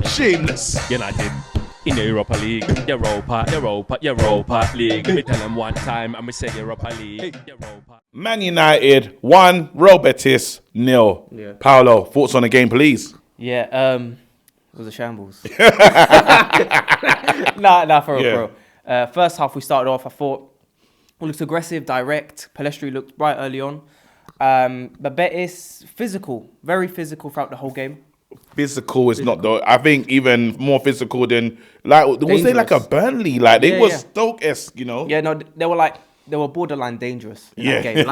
Shameless. United in the Europa League. Europa League. Me tell them one time and we say Europa League. Europa. Man United 1, Real Betis 0. Yeah. Paulo, thoughts on the game, please? Yeah, it was a shambles. Nah, for real. First half we started off, I thought we looked aggressive, direct. Pellistri looked right early on. But Betis, physical, very physical throughout the whole game. Physical is not though. I think even more physical than like was they like a Burnley? Like they was Stoke-esque, you know? Yeah, no, they were borderline dangerous in that game.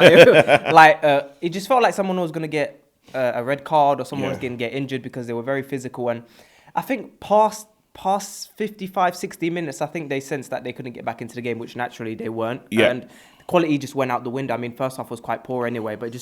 It just felt like someone was gonna get a red card or someone was gonna get injured because they were very physical. And I think past 55, 60 minutes, I think they sensed that they couldn't get back into the game, which naturally they weren't. Yeah. And the quality just went out the window. I mean, first half was quite poor anyway, but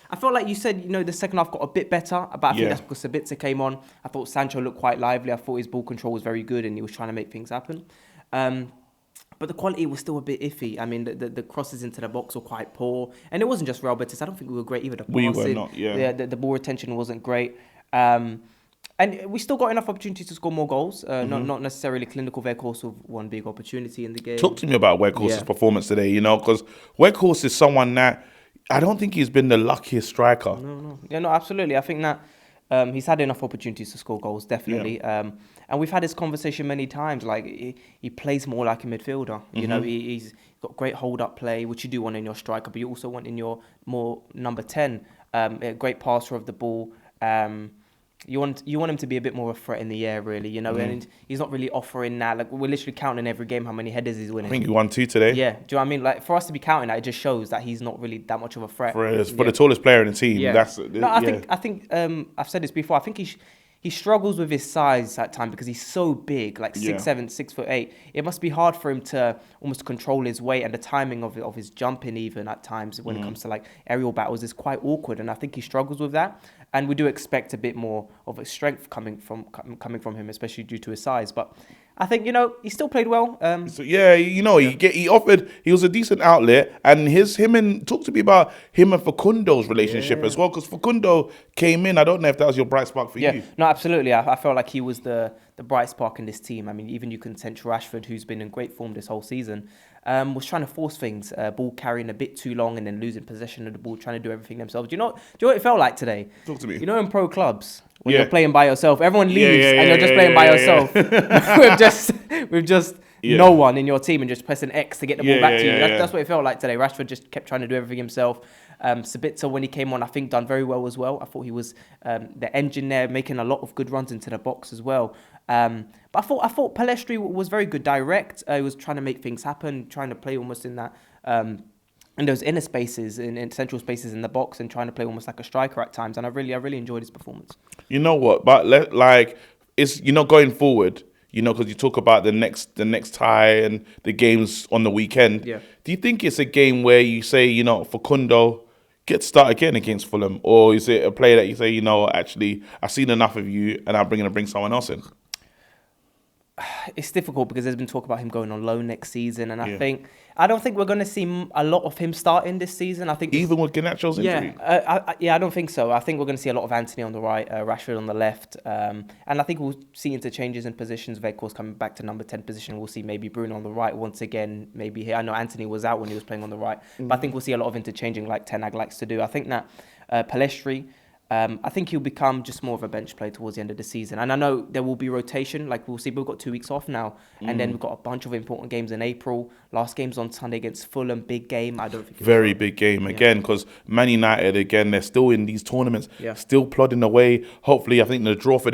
I felt like you said, the second half got a bit better, but I think that's because Sabitzer came on. I thought Sancho looked quite lively. I thought his ball control was very good and he was trying to make things happen. But the quality was still a bit iffy. I mean, the crosses into the box were quite poor. And it wasn't just Real Betis. I don't think we were great either. We were not, The ball retention wasn't great. And we still got enough opportunities to score more goals. Not necessarily clinical. Weghorst with one big opportunity in the game. Talk to me about Weghorst's performance today, because Weghorst is someone that I don't think he's been the luckiest striker. No. Yeah, no, absolutely. I think that he's had enough opportunities to score goals, definitely. Yeah. And we've had this conversation many times. Like he plays more like a midfielder. He's got great hold-up play, which you do want in your striker, but you also want in your more number 10. A great passer of the ball. You want him to be a bit more of a threat in the air, really, and he's not really offering that. Like, we're literally counting every game how many headers he's winning. I think he won 2 today. Yeah, do you know what I mean? Like, for us to be counting that, it just shows that he's not really that much of a threat. For the tallest player in the team, I think I've said this before. I think he struggles with his size at times because he's so big, like 6'7", 6'8". It must be hard for him to almost control his weight, and the timing of his jumping even at times when it comes to like aerial battles is quite awkward, and I think he struggles with that. And we do expect a bit more of a strength coming from him, especially due to his size. But I think he still played well. He was a decent outlet, and talk to me about him and Facundo's relationship as well, because Facundo came in. I don't know if that was your bright spark for you. No, absolutely. I felt like he was the bright spark in this team. I mean, even you can sense Rashford, who's been in great form this whole season, was trying to force things, ball carrying a bit too long and then losing possession of the ball, trying to do everything themselves. Do you know what it felt like today? Talk to me. In pro clubs, when you're playing by yourself, everyone leaves and you're just playing by yourself with just no one in your team and just pressing X to get the ball back to you. That's what it felt like today. Rashford just kept trying to do everything himself. Sabitzer, when he came on, I think done very well as well. I thought he was the engine there, making a lot of good runs into the box as well. But I thought Pellistri was very good, direct. He was trying to make things happen, trying to play almost in that in those inner spaces, in central spaces in the box, and trying to play almost like a striker at times. And I really enjoyed his performance. You know what? But it's going forward. Because you talk about the next tie and the games on the weekend. Yeah. Do you think it's a game where you say, Facundo, get start again against Fulham, or is it a play that you say, actually, I've seen enough of you, and I'm going to bring someone else in? It's difficult because there's been talk about him going on loan next season, and I don't think we're going to see a lot of him starting this season. I think even with Garnacho's injury. I don't think so. I think we're going to see a lot of Anthony on the right, Rashford on the left, and I think we'll see interchanges in positions. Weghorst coming back to number 10 position. We'll see maybe Bruno on the right once again. Maybe here. I know Anthony was out when he was playing on the right, but I think we'll see a lot of interchanging like Ten Hag likes to do. I think that Pellistri. I think he'll become just more of a bench player towards the end of the season. And I know there will be rotation. Like, we'll see, we've got 2 weeks off now. And then we've got a bunch of important games in April. Last game's on Sunday against Fulham. Big game. I don't think very big game. Again, because Man United, again, they're still in these tournaments. Still plodding away. Hopefully, I think the draw for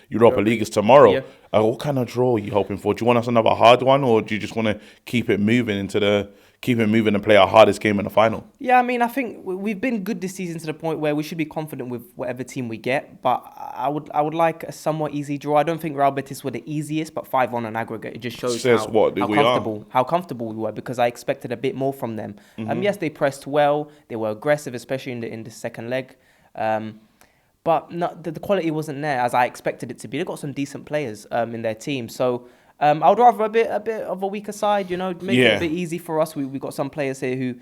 Europa League is tomorrow. What kind of draw are you hoping for? Do you want us another hard one, or do you just want to keep it moving and play our hardest game in the final? Yeah, I mean, I think we've been good this season to the point where we should be confident with whatever team we get. But I would like a somewhat easy draw. I don't think Real Betis were the easiest, but 5-1 on aggregate, it just shows how comfortable we were, because I expected a bit more from them. Yes, they pressed well, they were aggressive, especially in the second leg. But the quality wasn't there as I expected it to be. They've got some decent players in their team, so. I would rather a bit of a weaker side, make it a bit easy for us. We got some players here who,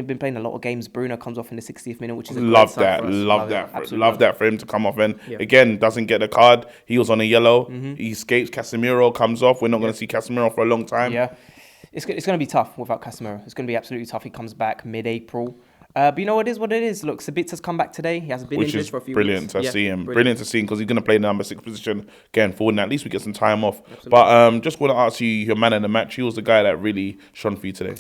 been playing a lot of games. Bruno comes off in the 60th minute, which is a love great that. sign for us. Love that for him to come off. And again, doesn't get the card. He was on a yellow. He escapes. Casemiro comes off. We're not going to see Casemiro for a long time. Yeah, it's going to be tough without Casemiro. It's going to be absolutely tough. He comes back mid-April. But you know what it is. Look, Sabitz has come back today. He hasn't been injured for a few brilliant weeks. to see him. Brilliant to see him because he's going to play the number 6 position going forward. And at least we get some time off. Absolutely. But just want to ask you, your man in the match. He was the guy that really shone for you today.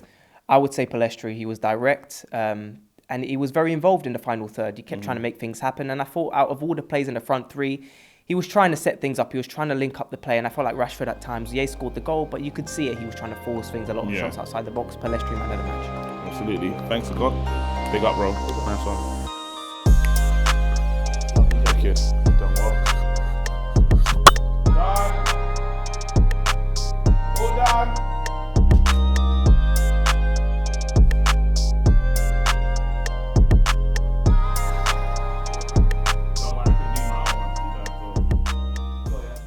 I would say Pellistri. He was direct. And he was very involved in the final third. He kept trying to make things happen. And I thought out of all the plays in the front three, he was trying to set things up. He was trying to link up the play. And I felt like Rashford at times, he scored the goal, but you could see it. He was trying to force things, a lot of shots outside the box. Pellistri, man of the match. Absolutely. Thanks a lot. Big up, bro. Nice one. Thank you.